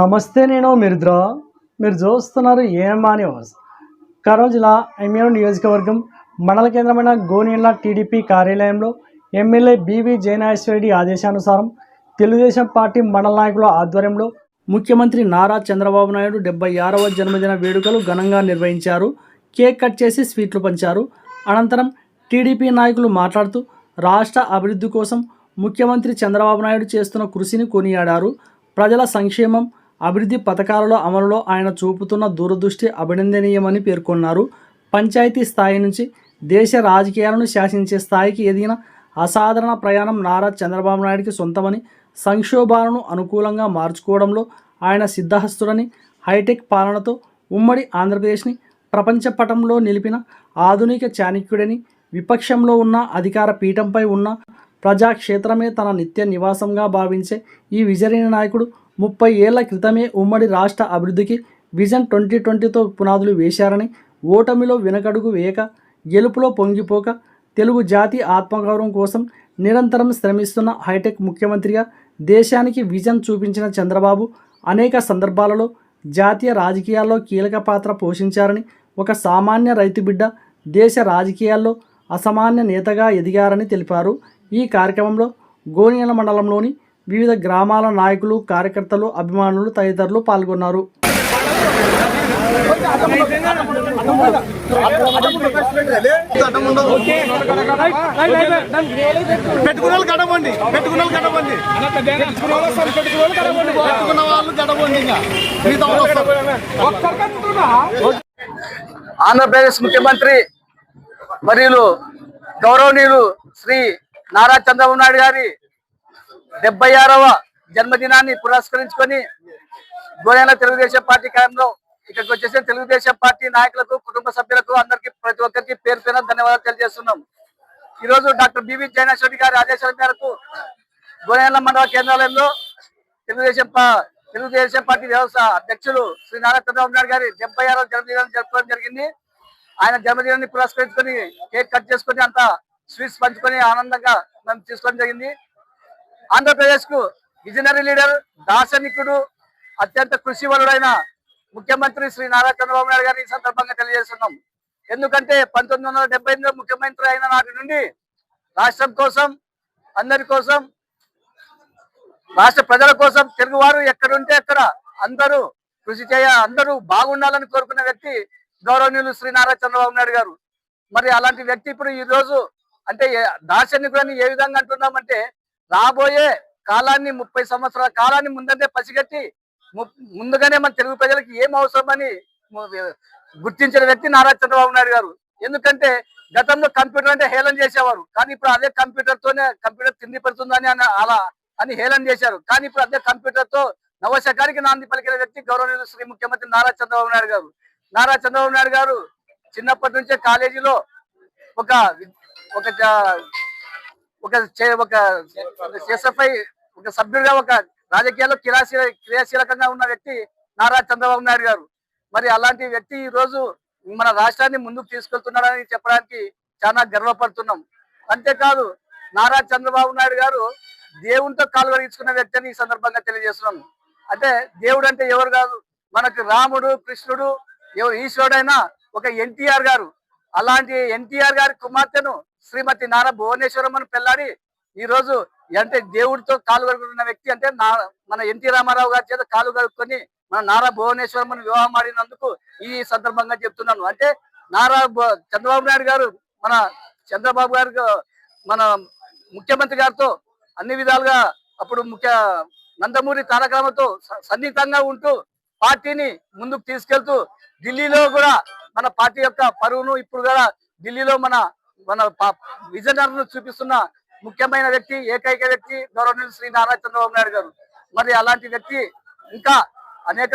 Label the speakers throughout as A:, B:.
A: నమస్తే, నేను మిర్ద్రా. మీరు చూస్తున్నారు ఏఎంఆర్ న్యూస్. కర్నూలు జిల్లా ఎమ్మిగనూరు నియోజకవర్గం మండల కేంద్రమైన గోనియన్ల టీడీపీ కార్యాలయంలో ఎమ్మెల్యే బివి జయనాగేశ్వరరెడ్డి ఆదేశానుసారం తెలుగుదేశం పార్టీ మండల నాయకుల ఆధ్వర్యంలో ముఖ్యమంత్రి నారా చంద్రబాబు నాయుడు 76వ జన్మదిన వేడుకలు ఘనంగా నిర్వహించారు. కేక్ కట్ చేసి స్వీట్లు పంచారు. అనంతరం టీడీపీ నాయకులు మాట్లాడుతూ రాష్ట్ర అభివృద్ధి కోసం ముఖ్యమంత్రి చంద్రబాబు నాయుడు చేస్తున్న కృషిని కొనియాడారు. ప్రజల సంక్షేమం, అభివృద్ధి పథకాలలో అమలులో ఆయన చూపుతున్న దూరదృష్టి అభినందనీయమని పేర్కొన్నారు. పంచాయతీ స్థాయి నుంచి దేశ రాజకీయాలను శాసించే స్థాయికి ఎదిగిన అసాధారణ ప్రయాణం నారా చంద్రబాబు నాయుడికి సొంతమని, సంక్షోభాలను అనుకూలంగా మార్చుకోవడంలో ఆయన సిద్ధహస్తుడని, హైటెక్ పాలనతో ఉమ్మడి ఆంధ్రప్రదేశ్ని ప్రపంచ పటంలో నిలిపిన ఆధునిక చాణక్యుడని, విపక్షంలో ఉన్న అధికార పీఠంపై ఉన్న ప్రజాక్షేత్రమే తన నిత్య నివాసంగా భావించే ఈ విజనరీ నాయకుడు 30 ఏళ్ల క్రితమే ఉమ్మడి రాష్ట్ర అభివృద్ధికి విజన్ 2020తో పునాదులు వేశారని, ఓటమిలో వెనకడుగు వేయక, గెలుపులో పొంగిపోక, తెలుగు జాతి ఆత్మగౌరవం కోసం నిరంతరం శ్రమిస్తున్న హైటెక్ ముఖ్యమంత్రిగా దేశానికి విజన్ చూపించిన చంద్రబాబు అనేక సందర్భాలలో జాతీయ రాజకీయాల్లో కీలక పాత్ర పోషించారని, ఒక సామాన్య రైతు బిడ్డ దేశ రాజకీయాల్లో అసామాన్య నేతగా ఎదిగారని తెలిపారు. ఈ కార్యక్రమంలో గోనియన్ల మండలంలోని వివిధ గ్రామాల నాయకులు, కార్యకర్తలు, అభిమానులు తదితరులు పాల్గొన్నారు.
B: ఆంధ్రప్రదేశ్ ముఖ్యమంత్రి మరియు గౌరవనీయులు శ్రీ నారా చంద్రబాబు నాయుడు గారి 76వ జన్మదినాన్ని పురస్కరించుకొని గోనియన్ల తెలుగుదేశం పార్టీ కార్యంలో ఇక్కడికి వచ్చేసి తెలుగుదేశం పార్టీ నాయకులకు, కుటుంబ సభ్యులకు, అందరికీ ప్రతి ఒక్కరికి పేరు పేరున ధన్యవాదాలు తెలియజేస్తున్నాం. ఈరోజు డాక్టర్ బివి జయనాగేశ్వరరెడ్డి గారి ఆదేశాల మేరకు గోనియన్ల మండల కేంద్రాలయంలో తెలుగుదేశం పార్టీ వ్యవస్థ అధ్యక్షులు శ్రీ నారా చంద్రబాబు నాయుడు గారి 76వ జన్మదినాన్ని జరుపుకోవడం జరిగింది. ఆయన జన్మదినాన్ని పురస్కరించుకొని కేక్ కట్ చేసుకుని అంతా స్వీట్స్ పంచుకొని ఆనందంగా మేము తీసుకోవడం జరిగింది. ఆంధ్రప్రదేశ్ కు విజనరీ లీడర్, దార్శనికుడు, అత్యంత కృషివలుడైన ముఖ్యమంత్రి శ్రీ నారా చంద్రబాబు నాయుడు గారిని ఈ సందర్భంగా తెలియజేస్తున్నాం. ఎందుకంటే 1978లో ముఖ్యమంత్రి అయిన నాటి నుండి రాష్ట్రం కోసం, అందరి కోసం, రాష్ట్ర ప్రజల కోసం, తెలుగువారు ఎక్కడుంటే అక్కడ అందరూ కృషి అందరూ బాగుండాలని కోరుకున్న వ్యక్తి గౌరవనీయులు శ్రీ నారా చంద్రబాబు నాయుడు గారు. మరి అలాంటి వ్యక్తి ఇప్పుడు ఈ రోజు అంటే దార్శనికులని ఏ విధంగా అంటున్నామంటే, రాబోయే కాలాన్ని 30 సంవత్సరాల కాలాన్ని ముందంటే పసిగట్టి ముందుగానే మన తెలుగు ప్రజలకు ఏం అవసరమని గుర్తించిన వ్యక్తి నారా చంద్రబాబు నాయుడు గారు. ఎందుకంటే గతంలో కంప్యూటర్ అంటే హేళన చేసేవారు, కానీ ఇప్పుడు అదే కంప్యూటర్ తిండి పెడుతుందని అని హేళన చేశారు. కానీ ఇప్పుడు అదే కంప్యూటర్ తో నవశకానికి నాంది పలికిన వ్యక్తి గౌరవనీయులు శ్రీ ముఖ్యమంత్రి నారా చంద్రబాబు నాయుడు గారు. నారా చంద్రబాబు నాయుడు గారు చిన్నప్పటి నుంచే కాలేజీలో ఒక ఎస్ఎఫ్ఐ ఒక సభ్యుడిగా, ఒక రాజకీయాల్లో క్రియాశీలకంగా ఉన్న వ్యక్తి నారా చంద్రబాబు నాయుడు గారు. మరి అలాంటి వ్యక్తి ఈ రోజు మన రాష్ట్రాన్ని ముందుకు తీసుకెళ్తున్నాడని చెప్పడానికి చాలా గర్వపడుతున్నాం. అంతేకాదు నారా చంద్రబాబు నాయుడు గారు దేవునితో కాలు కడిగించుకున్న వ్యక్తి అని ఈ సందర్భంగా తెలియజేస్తున్నాం. అంటే దేవుడు అంటే ఎవరు కాదు, మనకు రాముడు, కృష్ణుడు, ఈశ్వరుడైనా ఒక ఎన్టీఆర్ గారు. అలాంటి ఎన్టీఆర్ గారి కుమార్తెను శ్రీమతి నారా భువనేశ్వరమ్మను పెళ్లాడి ఈ రోజు అంటే దేవుడితో కాలు కడుక్కున్న వ్యక్తి అంటే మన ఎన్టీ రామారావు గారి చేత కాలు కడుక్కొని మన నారా భువనేశ్వరమ్మను వివాహం ఆడినందుకు ఈ సందర్భంగా చెప్తున్నాను. అంటే చంద్రబాబు నాయుడు గారు మన ముఖ్యమంత్రి గారితో అన్ని విధాలుగా అప్పుడు నందమూరి తారక రామారావుతో సన్నిహితంగా ఉంటూ పార్టీని ముందుకు తీసుకెళ్తూ ఢిల్లీలో కూడా మన పార్టీ యొక్క పరువును, ఇప్పుడు కూడా ఢిల్లీలో మన విజనరీను చూపిస్తున్న ముఖ్యమైన వ్యక్తి, ఏకైక వ్యక్తి గౌరవనీయులు శ్రీ నారా చంద్రబాబు నాయుడు గారు. మరి అలాంటి వ్యక్తి ఇంకా అనేక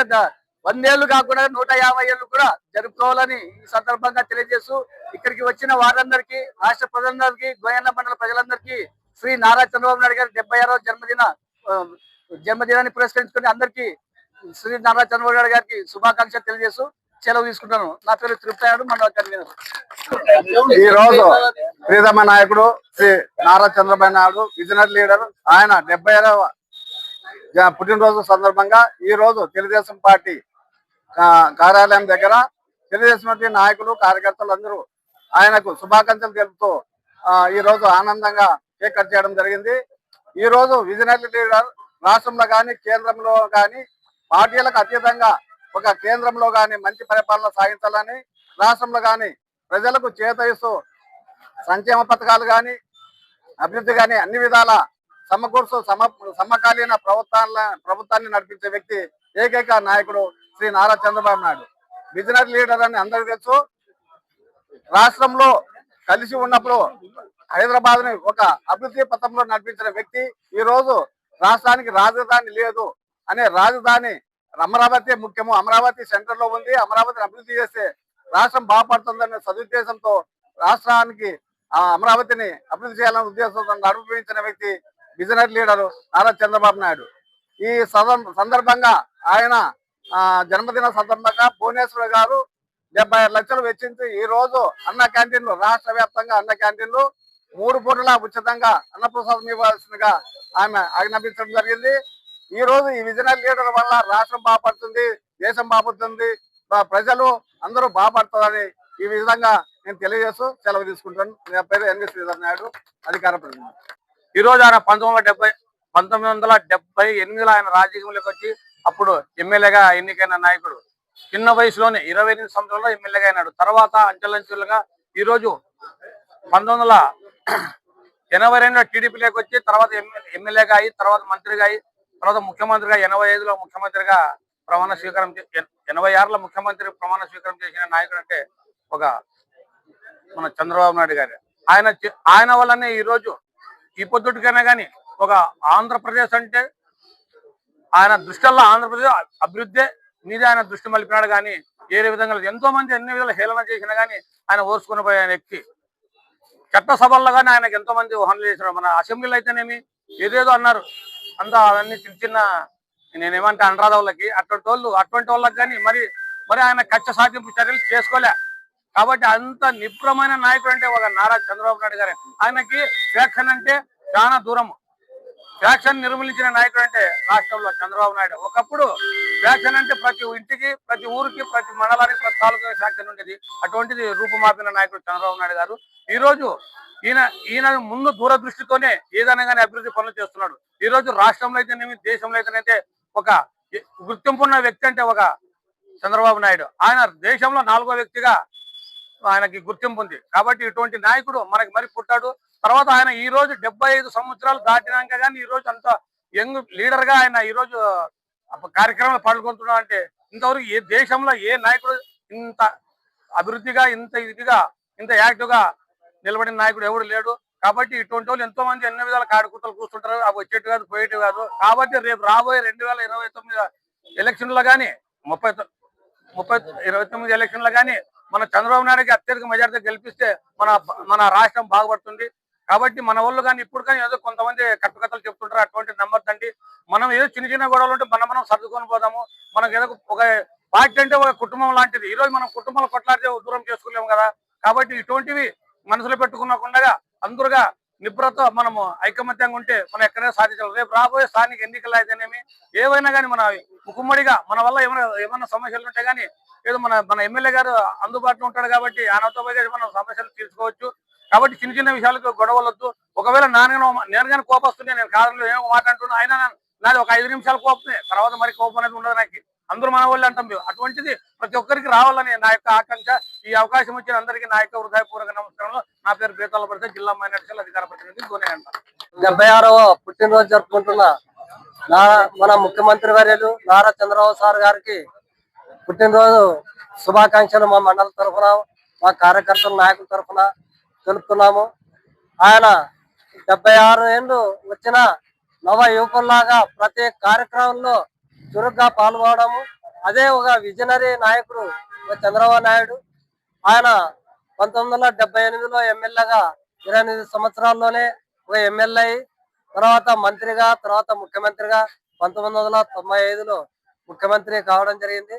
B: 100 ఏళ్ళు కాకుండా 150 ఏళ్ళు కూడా జరుపుకోవాలని ఈ సందర్భంగా తెలియజేస్తూ ఇక్కడికి వచ్చిన వారందరికీ, రాష్ట్ర ప్రజలందరికీ, గోనియన్ల మండల ప్రజలందరికీ శ్రీ నారా చంద్రబాబు నాయుడు గారి 76వ జన్మదినాన్ని పురస్కరించుకొని అందరికీ శ్రీ నారా చంద్రబాబు నాయుడు గారికి శుభాకాంక్షలు తెలియజేస్తూ సెలవు తీసుకుంటాను. నా పేరు తిరుపతి, మండల కన్వీనర్.
C: ఈ రోజు ప్రియతమ నాయకుడు శ్రీ నారా చంద్రబాబు నాయుడు విజనరీ లీడర్, ఆయన 76వ పుట్టినరోజు సందర్భంగా ఈ రోజు తెలుగుదేశం పార్టీ కార్యాలయం దగ్గర తెలుగుదేశం పార్టీ నాయకులు కార్యకర్తలు అందరూ ఆయనకు శుభాకాంక్షలు తెలుపుతూ ఈ రోజు ఆనందంగా కేక్ కట్ చేయడం జరిగింది. ఈ రోజు విజనరీ లీడర్ రాష్ట్రంలో కానీ కేంద్రంలో కానీ పార్టీలకు అతీతంగా ఒక కేంద్రంలో కానీ మంచి పరిపాలన సాగించాలని, రాష్ట్రంలో కానీ ప్రజలకు చేతయిస్తూ సంక్షేమ పథకాలు కానీ అభివృద్ధి కానీ అన్ని విధాల సమకూర్చు సమకాలీన ప్రభుత్వాన్ని నడిపించే వ్యక్తి ఏకైక నాయకుడు శ్రీ నారా చంద్రబాబు నాయుడు. విజనరీ లీడర్ అని అందరికీ తెలుసు. రాష్ట్రంలో కలిసి ఉన్నప్పుడు హైదరాబాద్ ని ఒక అభివృద్ధి పథంలో నడిపించిన వ్యక్తి ఈ రోజు రాష్ట్రానికి రాజధాని లేదు అనే రాజధాని అమరావతి ముఖ్యము, అమరావతి సెంటర్ లో ఉంది, అమరావతిని అభివృద్ధి చేస్తే రాష్ట్రం బాగుపడుతుందనే సదుద్దేశంతో రాష్ట్రానికి అమరావతిని అభివృద్ధి చేయాలనే ఉద్దేశంతో నడిపించిన వ్యక్తి విజనరీ లీడరు నారా చంద్రబాబు నాయుడు. ఈ సందర్భంగా ఆయన జన్మదిన సందర్భంగా భువనేశ్వర్ గారు 75 లక్షలు వెచ్చించి ఈ రోజు అన్న క్యాంటీన్లు రాష్ట్ర వ్యాప్తంగా అన్న క్యాంటీన్లు 3 పూటలా ఉచితంగా అన్నప్రసాదం ఇవ్వాల్సిందిగా ఆమె ఆజ్ఞాపించడం జరిగింది. ఈ రోజు ఈ విజనరీ లీడర్ వల్ల రాష్ట్రం బాగుపడుతుంది, దేశం బాగుపడుతుంది, ప్రజలు అందరూ బాగుపడుతుందని ఈ విధంగా నేను తెలియజేస్తూ సెలవు తీసుకుంటాను. నా పేరు ఎన్వి శ్రీధర్ నాయుడు, అధికార ప్రతినిధి.
B: ఈ రోజు ఆయన 1978లో ఆయన రాజకీయంలోకి వచ్చి అప్పుడు ఎమ్మెల్యేగా ఎన్నికైన నాయకుడు. చిన్న వయసులోనే 28 సంవత్సరాల్లో ఎమ్మెల్యేగా అయినాడు. తర్వాత అంచెలంచెలుగా ఈ రోజు 1982లో టీడీపీలోకి వచ్చి తర్వాత ఎమ్మెల్యేగా అయ్యి, తర్వాత మంత్రిగా అయ్యి, తర్వాత ముఖ్యమంత్రిగా 85లో ముఖ్యమంత్రిగా ప్రమాణ స్వీకారం 86లో ముఖ్యమంత్రి ప్రమాణ స్వీకారం చేసిన నాయకుడు అంటే ఒక మన చంద్రబాబు నాయుడు గారు. ఆయన వల్లనే ఈ రోజు ఈ పొద్దుటికైనా కానీ ఒక ఆంధ్రప్రదేశ్ అంటే ఆయన దృష్టిలో ఆంధ్రప్రదేశ్ అభివృద్ధి మీద ఆయన దృష్టి మలిపినాడు. కానీ ఏ విధంగా ఎంతో మంది ఎన్ని విధాలు హేళన చేసినా కానీ ఆయన ఓర్చుకుని పోయే వ్యక్తి. చట్టసభల్లో కానీ ఆయనకు ఎంతో మంది ఊహనలు చేసినాడు. మన అసెంబ్లీలో అయితేనేమి ఏదేదో అన్నారు, అంతా అవన్నీ చిన్న చిన్న నేనేమంటే అనురాధ వాళ్ళకి అటువంటి వాళ్ళకి కానీ మరి ఆయన కక్ష సాధింపు చర్యలు చేసుకోలే. కాబట్టి అంత నిపుణమైన నాయకుడు అంటే ఒక నారా చంద్రబాబు నాయుడు గారే. ఆయనకి ఫ్యాక్షన్ అంటే చాలా దూరం. ఫ్యాక్షన్ నిర్మూలించిన నాయకుడు అంటే రాష్ట్రంలో చంద్రబాబు నాయుడు. ఒకప్పుడు ఫ్యాక్షన్ అంటే ప్రతి ఇంటికి, ప్రతి ఊరికి, ప్రతి మండలానికి, ప్రతి తాలూకా ఫ్యాక్షన్ ఉండేది. అటువంటిది రూపుమాపిన నాయకుడు చంద్రబాబు నాయుడు గారు. ఈ రోజు ఈయన ముందు దూరదృష్టితోనే ఏదైనా కానీ అభివృద్ధి పనులు చేస్తున్నాడు. ఈ రోజు రాష్ట్రంలో అయితేనేమి, దేశంలో అయితేనైతే ఒక గుర్తింపు ఉన్న వ్యక్తి అంటే ఒక చంద్రబాబు నాయుడు. ఆయన దేశంలో 4వ వ్యక్తిగా ఆయనకి గుర్తింపు ఉంది. కాబట్టి ఇటువంటి నాయకుడు మనకి మరి పుట్టాడు. తర్వాత ఆయన ఈ రోజు 75 సంవత్సరాలు దాటినాక కానీ ఈ రోజు అంత యంగ్ లీడర్ గా ఆయన ఈ రోజు కార్యక్రమాలు పాల్గొంటున్నాడు అంటే ఇంతవరకు ఏ దేశంలో ఏ నాయకుడు ఇంత అభివృద్ధిగా, ఇంత ఇదిగా, ఇంత యాక్టివ్ గా నిలబడిన నాయకుడు ఎవడు లేడు. కాబట్టి ఇటువంటి వాళ్ళు ఎంతో మంది ఎన్ని విధాల కాడుకూతలు కూర్చుంటారు. అవి వచ్చేట్టు కాదు, పోయేట్టు కాదు. కాబట్టి రేపు రాబోయే 2029 ఎలక్షన్లో కానీ 29 ఎలక్షన్లో కానీ మన చంద్రబాబు నాయుడుకి అత్యధిక మెజార్టీ గెలిపిస్తే మన రాష్ట్రం బాగుపడుతుంది. కాబట్టి మన వాళ్ళు కానీ ఇప్పుడు కానీ ఏదో కొంతమంది కట్టుకథలు చెప్తుంటారు, అటువంటి నమ్మద్దండి. మనం ఏదో చిన్న చిన్న గొడవలు ఉంటే మనం సర్దుకొని పోదాము. మనకు ఏదో ఒక పార్టీ అంటే ఒక కుటుంబం లాంటిది. ఈ రోజు మనం కుటుంబాలు కొట్లాడితే దూరం చేసుకోలేము కదా. కాబట్టి ఇటువంటివి మనసులో పెట్టుకున్నకుండా అందరుగా నిబ్రత మనము ఐకమత్యంగా ఉంటే మనం ఎక్కడైనా సాధించాలి. రేపు రాబోయే స్థానిక ఎన్నికలు అయితేనేమి ఏవైనా కానీ మన ఉమ్మడిగా మన వల్ల ఏమైనా సమస్యలు ఉంటే కానీ ఏదో మన ఎమ్మెల్యే గారు అందుబాటులో ఉంటాడు. కాబట్టి ఆయనతో పోయి మనం సమస్యలు తీర్చుకోవచ్చు. కాబట్టి చిన్న చిన్న విషయాలకు గొడవలు వద్దు. ఒకవేళ నేను కానీ కోపొస్తుంటే నేను కాదంలో ఏమో మాట అంటున్నా, ఆయన నాది ఒక 5 నిమిషాలు కోపమే, తర్వాత మరి కోపం అనేది ఉండదు. నాకు అందరూ మన వాళ్ళు అంటాం. అటువంటిది ప్రతి ఒక్కరికి రావాలని నా యొక్క ఆకాంక్ష. ఈ అవకాశం వచ్చిన అందరికీ నా యొక్క హృదయపూర్వక నమస్కారంలో. నా పేరు బేతాల పడితే జిల్లా మైనార్టీ సెల్ అధికార ప్రతినిధి గోనే అంట.
D: 76వ పుట్టినరోజు జరుపుకుంటున్న మన ముఖ్యమంత్రి వర్యులు నారా చంద్రబాబు సార్ గారికి పుట్టినరోజు శుభాకాంక్షలు మా మండల తరఫున, మా కార్యకర్తల నాయకుల తరఫున తెలుపుతున్నాము. ఆయన 76 ఏళ్ళు వచ్చిన నవ యువకుల్లాగా ప్రతి కార్యక్రమంలో చురుగ్గా పాల్గొనడము. అదే ఒక విజనరీ నాయకుడు చంద్రబాబు నాయుడు. ఆయన 1978లో ఎమ్మెల్యేగా 28 సంవత్సరాల్లోనే ఒక ఎమ్మెల్యే, తర్వాత మంత్రిగా, తర్వాత ముఖ్యమంత్రిగా 1995లో ముఖ్యమంత్రి కావడం జరిగింది.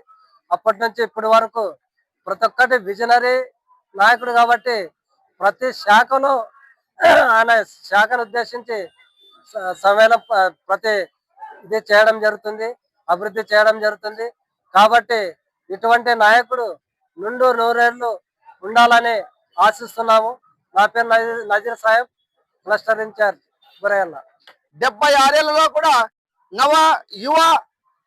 D: అప్పటి నుంచి ఇప్పటి వరకు ప్రతి ఒక్కటి విజనరీ నాయకుడు. కాబట్టి ప్రతి శాఖలో ఆయన శాఖను ఉద్దేశించి సమయంలో ప్రతి ఇది చేయడం జరుగుతుంది, అభివృద్ధి చేయడం జరుగుతుంది. కాబట్టి ఇటువంటి నాయకుడు నుండు నూరేళ్లు ఉండాలని ఆశిస్తున్నాము. నా పేరు నజీర్ సాహెబ్, క్లస్టర్ ఇన్ఛార్జ్ గురయ్యన్న.
B: 76 ఏళ్లలో కూడా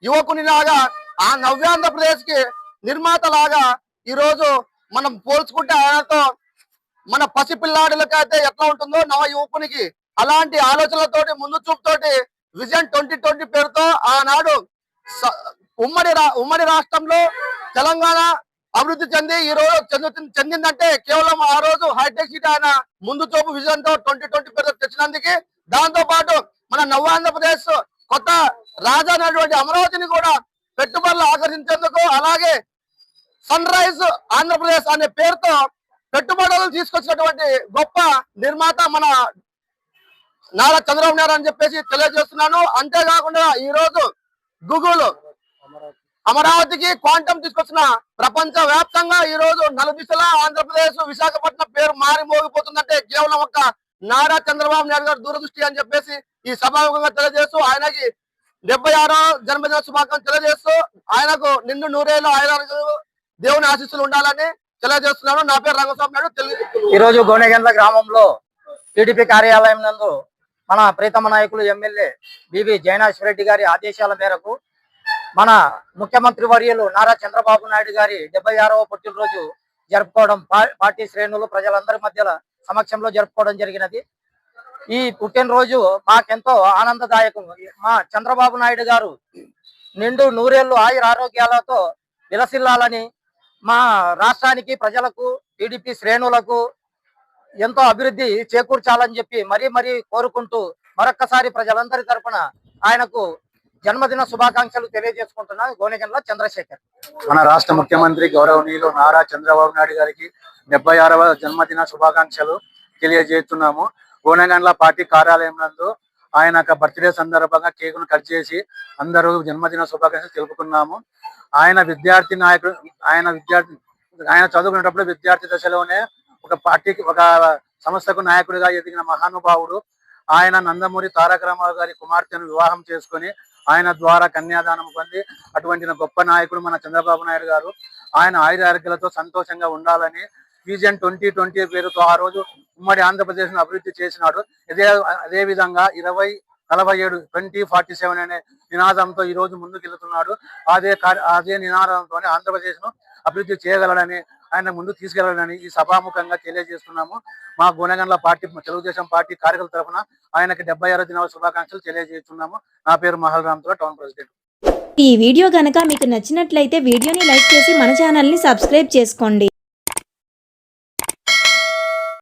B: యువకుని లాగా ఆ నవ్యాంధ్రప్రదేశ్ కి నిర్మాత లాగా ఈ రోజు మనం పోల్చుకుంటే ఆయనతో మన పసిపిల్లాడులకైతే ఎట్లా ఉంటుందో నవ యువకునికి అలాంటి ఆలోచనలతోటి ముందు చూపుతోటి విజన్ 2020 పేరుతో ఆనాడు ఉమ్మడి రాష్ట్రంలో తెలంగాణ అభివృద్ధి చెంది ఈ రోజు చెందిందంటే కేవలం ఆ రోజు హైటెక్ సిటీ ఆయన ముందు చూపు విజన్ తో 2020 పేరు తెచ్చినందుకు, దాంతో పాటు మన నవ్యాంధ్రప్రదేశ్ కొత్త రాజధాని అనేటువంటి అమరావతిని కూడా పెట్టుబడులు ఆకర్షించేందుకు, అలాగే సన్ రైజ్ ఆంధ్రప్రదేశ్ అనే పేరుతో పెట్టుబడులు తీసుకొచ్చినటువంటి గొప్ప నిర్మాత మన నారా చంద్రబాబు నాయుడు అని చెప్పేసి తెలియజేస్తున్నాను. అంతేకాకుండా ఈ రోజు గూగుల్ అమరావతికి క్వాంటమ్ తీసుకొచ్చిన ప్రపంచ వ్యాప్తంగా ఈ రోజు నలుదిశలా ఆంధ్రప్రదేశ్ విశాఖపట్నం పేరు మారి మోగిపోతుందంటే కేవలం ఒక నారా చంద్రబాబు నాయుడు గారు దూరదృష్టి అని చెప్పేసి ఈ సభాముఖంగా తెలియజేస్తూ ఆయనకి 76వ జన్మదిన శుభాకాంక్షలు తెలియజేస్తూ ఆయనకు నిండు నూరేళ్ళు దేవుని ఆశీస్సులు ఉండాలని తెలియజేస్తున్నాను. నా పేరు రంగస్వామి నాయుడు.
E: ఈ రోజు గోనెగండ్ల గ్రామంలో టీడీపీ కార్యాలయం నందు మన ప్రీతమ నాయకులు ఎమ్మెల్యే బివి జయనాశ్వరెడ్డి గారి ఆదేశాల మేరకు మన ముఖ్యమంత్రి వర్యులు నారా చంద్రబాబు నాయుడు గారి 76వ పుట్టినరోజు జరుపుకోవడం పార్టీ శ్రేణులు ప్రజలందరి మధ్యలో సమక్షంలో జరుపుకోవడం జరిగినది. ఈ పుట్టినరోజు మాకెంతో ఆనందదాయకం. మా చంద్రబాబు నాయుడు గారు నిండు నూరేళ్లు ఆయుర ఆరోగ్యాలతో విలసిల్లాలని, మా రాష్ట్రానికి ప్రజలకు టీడీపీ శ్రేణులకు ఎంతో అభివృద్ధి చేకూర్చాలని చెప్పి మరీ కోరుకుంటూ మరొక్కసారి ప్రజలందరి తరపున ఆయనకు జన్మదిన శుభాకాంక్షలు తెలియజేసుకుంటున్నాను. గోనెగండ్ల చంద్రశేఖర్.
F: మన రాష్ట్ర ముఖ్యమంత్రి గౌరవనీయులు నారా చంద్రబాబు నాయుడు గారికి 76వ జన్మదిన శుభాకాంక్షలు తెలియజేస్తున్నాము. గోనెగండ్ల పార్టీ కార్యాలయం నందు ఆయన బర్త్డే సందర్భంగా కేకును కట్ చేసి అందరూ జన్మదిన శుభాకాంక్షలు తెలుపుకున్నాము. ఆయన విద్యార్థి నాయకుడు, ఆయన చదువుకునేటప్పుడు విద్యార్థి దశలోనే ఒక పార్టీకి ఒక సంస్థకు నాయకుడిగా ఎదిగిన మహానుభావుడు. ఆయన నందమూరి తారక రామారావు గారి కుమార్తెను వివాహం చేసుకొని ఆయన ద్వారా కన్యాదానం పొంది అటువంటి గొప్ప నాయకుడు మన చంద్రబాబు నాయుడు గారు. ఆయన ఆయుర ఆరోగ్యాలతో సంతోషంగా ఉండాలని విజన్ 2020 పేరుతో ఆ రోజు ఉమ్మడి ఆంధ్రప్రదేశ్ ను అభివృద్ధి చేసినాడు. అదే విధంగా 2047 2047 అనే నినాదంతో ఈ రోజు ముందుకెళ్తున్నాడు. అదే నినాదంతో ఆంధ్రప్రదేశ్ ను అభివృద్ధి చేయగలడని, ఆయన ముందు తీసుకెళ్లాలని ఈ సభాముఖంగా తెలియజేస్తున్నాము. మా గోనెగండ్ల పార్టీ తెలుగుదేశం పార్టీ కార్యకర్తల తరఫున ఆయనకి 76వ దిన శుభాకాంక్షలు తెలియజేస్తున్నాము. నా పేరు మహల్ రామ్తో, టౌన్ ప్రెసిడెంట్.
G: ఈ వీడియో గనక మీకు నచ్చినట్లయితే వీడియోని లైక్ చేసి మన ఛానల్ని సబ్స్క్రైబ్ చేసుకోండి.